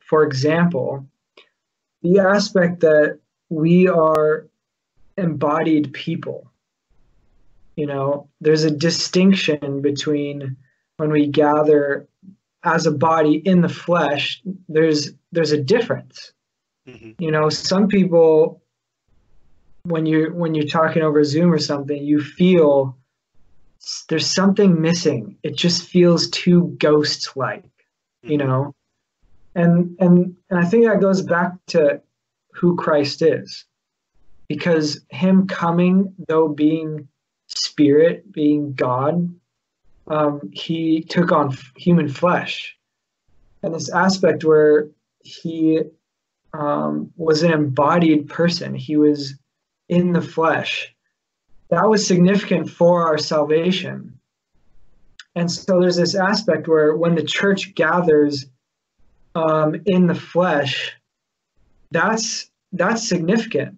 for example, the aspect that we are embodied people, there's a distinction between when we gather as a body in the flesh, there's a difference. Some people, when you're talking over Zoom or something, you feel there's something missing. It just feels too ghost-like, and I think that goes back to who Christ is, because him coming, though being spirit, being God, he took on human flesh, and this aspect where he was an embodied person. He was in the flesh. That was significant for our salvation. And so there's this aspect where when the church gathers in the flesh, that's significant.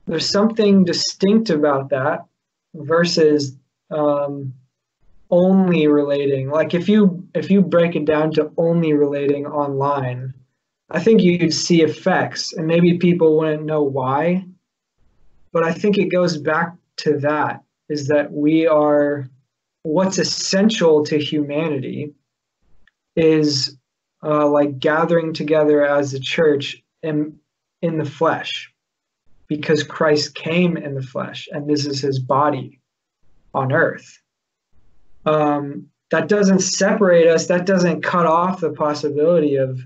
There's something distinct about that versus only relating. Like if you break it down to only relating online, I think you'd see effects, and maybe people wouldn't know why. But I think it goes back to that, is that we are, what's essential to humanity is like gathering together as a church in the flesh, because Christ came in the flesh, and this is his body on earth. That doesn't separate us. That doesn't cut off the possibility of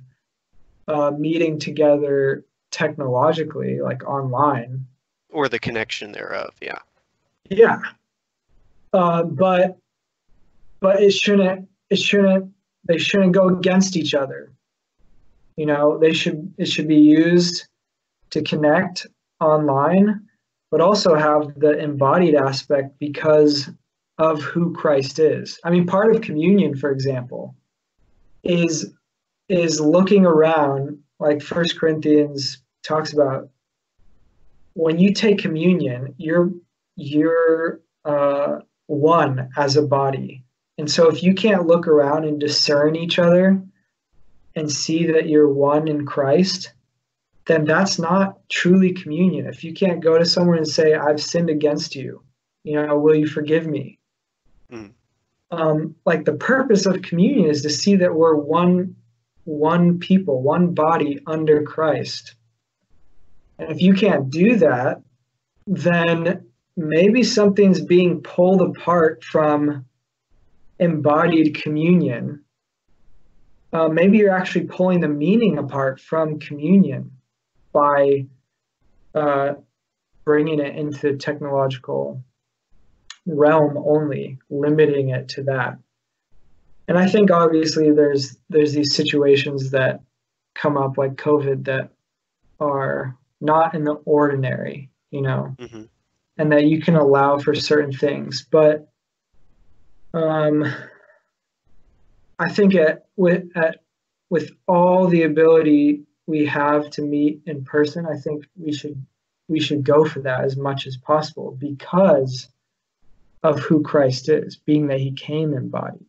meeting together technologically, like online. Or the connection thereof, yeah. Yeah. But they shouldn't go against each other. It should be used to connect online, but also have the embodied aspect because of who Christ is. I mean, part of communion, for example, is looking around, like 1 Corinthians talks about. When you take communion, you're one as a body. And so if you can't look around and discern each other and see that you're one in Christ, then that's not truly communion. If you can't go to someone and say, I've sinned against you, will you forgive me? Like the purpose of communion is to see that we're one people, one body under Christ. And if you can't do that, then maybe something's being pulled apart from embodied communion. Maybe you're actually pulling the meaning apart from communion by bringing it into the technological realm only, limiting it to that. And I think obviously there's these situations that come up like COVID that are not in the ordinary, and that you can allow for certain things. But I think with all the ability we have to meet in person, I think we should go for that as much as possible because of who Christ is, being that he came embodied.